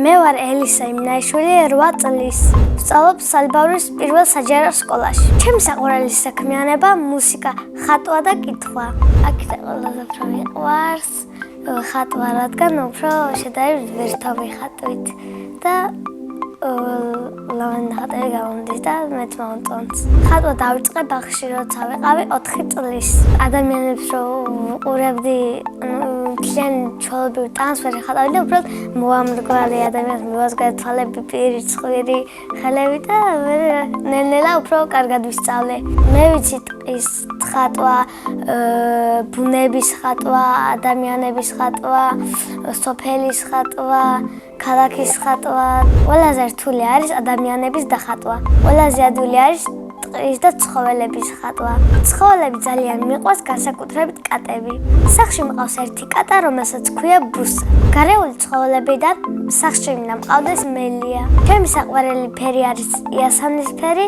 მე ვარ ელისა იმნაიშვილი 8 წლის. ვსწავლობ სალიბაურის პირველ საჯარო სკოლაში. ჩემი საყვარელი საქმიანობა მუსიკა, ხატვა და კითხვა. აქეთ ყველაზე უფრო მიყვარს ხატვა, რადგან უფრო შედარებით ვერთობი ხატვით და ლავანდა ხატები გამომდის და მეც მომწონს. ხატვა დავიწყე ბაღში, როცა ვიყავი 4 წლის. ადამიანებს რო ვუყურებდი, ძალიან ჩვეულებრივ ტანს ვერ ხატავდი და უბრალოდ მოამრგვალე ადამიანს მივაზგე თვალები, პირი, ცხვირი, ხელები და ნელ-ნელა უფრო კარგად ვისწავლე. მე ვიცი ტყის ხატვა, ბუნების ხატვა, ადამიანების ხატვა, სოფელის ხატვა, ქალაქის ხატვა. ყველაზე რთული არის ადამიანების დახატვა. ყველაზე ადვილი არის ტყის და ცხოველების ხატვა. ცხოველები ძალიან მიყვარს, განსაკუთრებით კატები. სახლში მყავს ერთი კატა, რომელსაც ქვია ბუსა. გარეული ცხოველებიდან სახლში მინდა მყავდეს მელია. ჩემი საყვარელი ფერი არის იასამნისფერი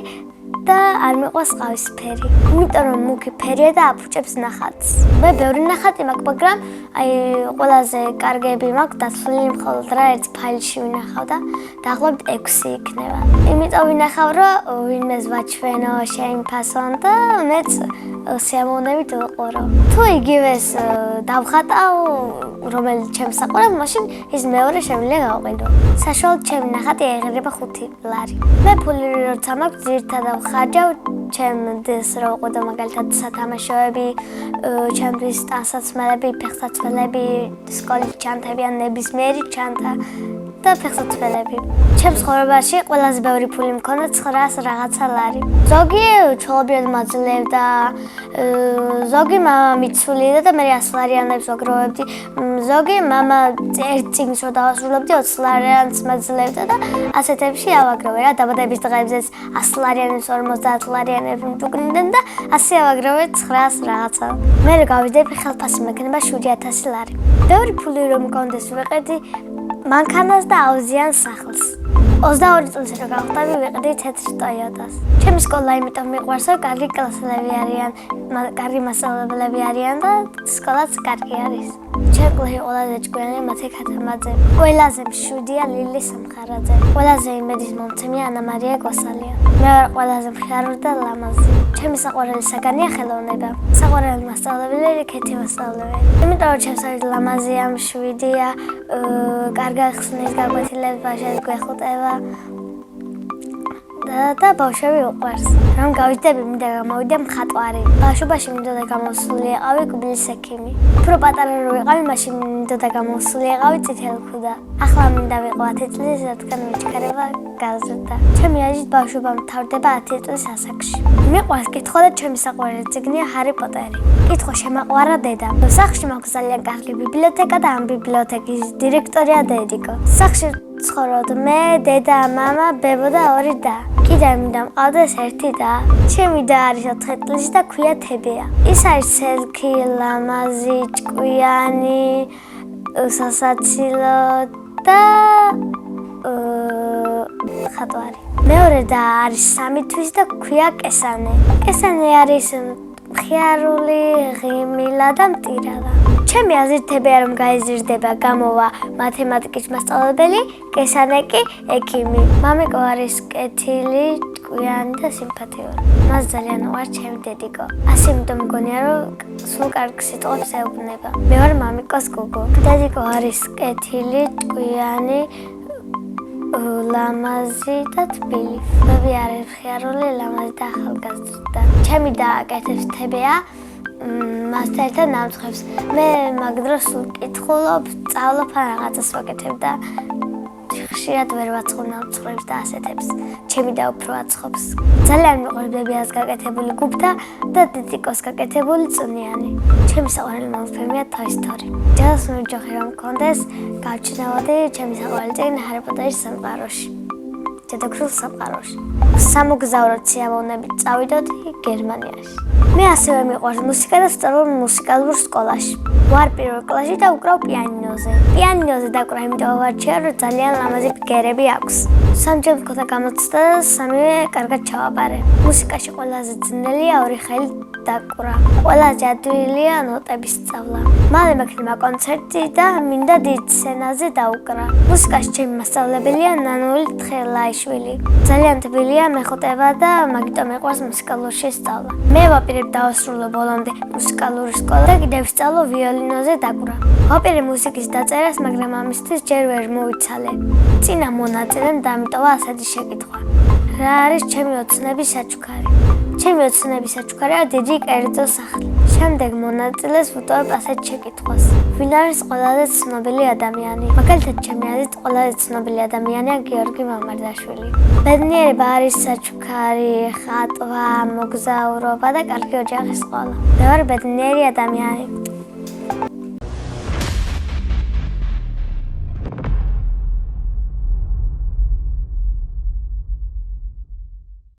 და არ მიყვარს ყავისფერი. იმიტომ რომ მუქი ფერია და აფუჭებს ნახატს. მე ბევრი ნახატი მაქვს, მაგრამ ყველაზე კარგები მაქვს დაცვლილი მხოლოდ რა ერთ ფაილში ვინახავ და დაახლოებით 6 იქნება. იმიტომ ვინახავ, რომ ვინმეს ვაჩვენო, შეიმფასონ და მეც სიამოვნებით ვიყურო. თუ იგივეს დავხატავ, რომელიც ჩემს საყვარელს, მაშინ ის მეორე შემიძლია გავყიდო. საშუალოდ ჩემი ნახატი აიღრება 5 ლარი. მე ფული როცა მაქვს, ძირითადად ხარჯავ ჩემს რო ვყიდო, მაგალითად სათამაშოები, ჩემთვის ტანსაცმელები, ფეხსაცმელები, სკოლის ჩანთები ან ნებისმიერი ჩანთა და ფეხსაცმელები. ჩემს ცხოვრებაში ყველაზე ბევრი ფული მქონდა 900 რაღაცა ლარი. ზოგი ჩვეულებრივად მაძლევდა, ზოგი მამა მიცულიდა და მე 100 ლარიანებს ვაგროვებდი. ზოგი მამა ერთ წიგნს რო დავასრულებდი 20 ლარიანს მაძლევდა და ასეთებში ავაგროვე რა. დაბადების დღეებზეც 100 ლარიანებს 50 ლარიანებს მტუკნიდნენ და ასე ავაგროვე 900 რაღაცა. მე გავიძები ხელფასი მექნება 7000 ლარი. ბევრი ფული რომ მქონდეს ვიყიდი მანქანას და აუზიან სახლს. 22 წელს რო გავხდები ვიყიდი თეთრ ტოიოტას. ჩემი სკოლა იმიტომ მიყვარს, რომ კარგი კლასელები არიან, კარგი მასწავლებლები არიან და სკოლაც კარგი არის. ჩემი კლასი ყველაზე ჭკვიანი მათე ქათამაძე. ყველაზე მშვიდია ლილი სამხარაძე. ყველაზე იმედის მომცემია ანა მარია კვასალია. მე ვარ ყველაზე მხიარული და ლამაზი. ჩემი საყვარელი საგანია ხელოვნება. საყვარელი მასწავლებელი ქეთი მასწავლებელი. იმიტომ რომ ჩემს ლამაზია, მშვიდია, კარგად ხსნის გაკვეთილებს ბავშვებს გვეხუტება. და ბავშვები უყვარს. რომ გავიძდები, მინდა გამოვიდე მხატვარი. ბავშვობაში მინდოდა გამოსულიყავი კბილის ექიმი. უფრო პატარა რო ვიყავი, მაშინ მინდოდა გამოსულიყავი წითელქუდა. ახლა მინდა ვიყო 10 წლის, რადგან მეჩქარება გაზრდა. ჩემი აზრით ბავშვობა მთავრდება 10 წლის ასაკში. მიყვარს კითხვა და ჩემი საყვარელი წიგნია ჰარი პოტერი. კითხვა შემაყვარა დედა. სახლში მაქვს ძალიან კარგი ბიბლიოთეკა და ამ ბიბლიოთეკის დირექტორია დედიკო. სახლში ცხოვრობ მე, დედა, მამა, ბებო და 2 და. კიდევ მინდა მყავდეს 1 და. ჩემი და არის 4 წლის და ქვია თებია. ის არის სელქი, ლამაზი, ჭკვიანი, სასაცილო და ხატვარი. მეორე და არის 3 თვის და ქვია კესანე. კესანე არის მხიარული, ღიმილა და მტირალა. ჩემი აზრით თებია რომ გაიზრდება, გამოვა მათემატიკის მასწავლებელი, კესანე კი ექიმი. მამიკო არის კეთილი, ჭკვიანი და სიმპათიური. მას ძალიან უყვარს ჩემი დედიკო. ასე იმიტომ მგონია რომ სულ კარგ სიტყვებს ეუბნება. მე ვარ მამიკოს გოგო. დედიკო არის კეთილი, ჭკვიანი, ლამაზი და თბილი. ბები არის მხიარული, ლამაზი და ახალგაზრდა. ჩემი და კეთებს თებია მასთან ერთად ნამცხვებს. მე მაგ დროს სულ კითხულობ, სწავლობ ან რაღაცას ვაკეთებ და ხშირად ვერ ვაცხობ ნამცხვებს და ასეთებს. ჩემი და უფრო აცხობს. ძალიან მიყვარს ბებიას გაკეთებული გუფთა და დედიკოს გაკეთებული წვნიანი. ჩემი საყვარელი მულტფილმია Toy Story. ჯერ მეჯოხი რომ მქონდეს, გავჩნევოდი ჩემი საყვარელი წიგნი ჰარი პოტერის სამყაროში. დედაქრულ სამყაროში. სამოგზაურო სიამოვნებით წავიდოდი გერმანიაში. მე ასევე მიყვარს მუსიკა და ვსწავლობ მუსიკალურ სკოლაში. ვარ პირველ კლასში და უკრავ პიანინოზე. პიანინოზე დაკვრა იმიტომ ვარჩია, რომ ძალიან ლამაზი ბგერები აქვს. სამჯერ მქონდა გამოცდა და 3-ვე კარგად ჩავაბარე. მუსიკაში ყველაზე ძნელია 2 ხელი დაკვრა. ყველაზე ადვილია ნოტების სწავლა. მალე მექნება კონცერტი და მინდა დიდ სცენაზე დაუკრა. მუსიკაში ჩემი მასწავლებელია ნანული თხელაიშვილი. ძალიან თბილია მეხუტება და მაგიტომ მეყვარს მუსიკალური სწავლა. მე ვაპირებ დავასრულო ბოლომდე მუსიკალური სკოლა და კიდევ ვსწავლო ვიოლინოზე დაკვრა. ვაპირებ მუსიკის დაწერას, მაგრამ ამისთვის ჯერ ვერ მოვიცალე. წინა მონაწილემ დამიტოვა ასეთი შეკითხვა. რა არის ჩემი ოცნების საჩუქარი? ჩემი ოცნების საჩუქარია დიდი კერძო სახლი. შემდეგ მონაწილეს ვუტოვებ ასეთ შეკითხვას. ვინ არის ყველაზე ცნობილი ადამიანი? მაგალითად, ჩემი აზრით ყველაზე ცნობილი ადამიანია გიორგი მამარდაშვილი. ბედნიერება არის საჩუქარი, ხატვა, მოგზაურობა და კარგი ოჯახის ყოლა. მე ვარ ბედნიერი ადამიანი.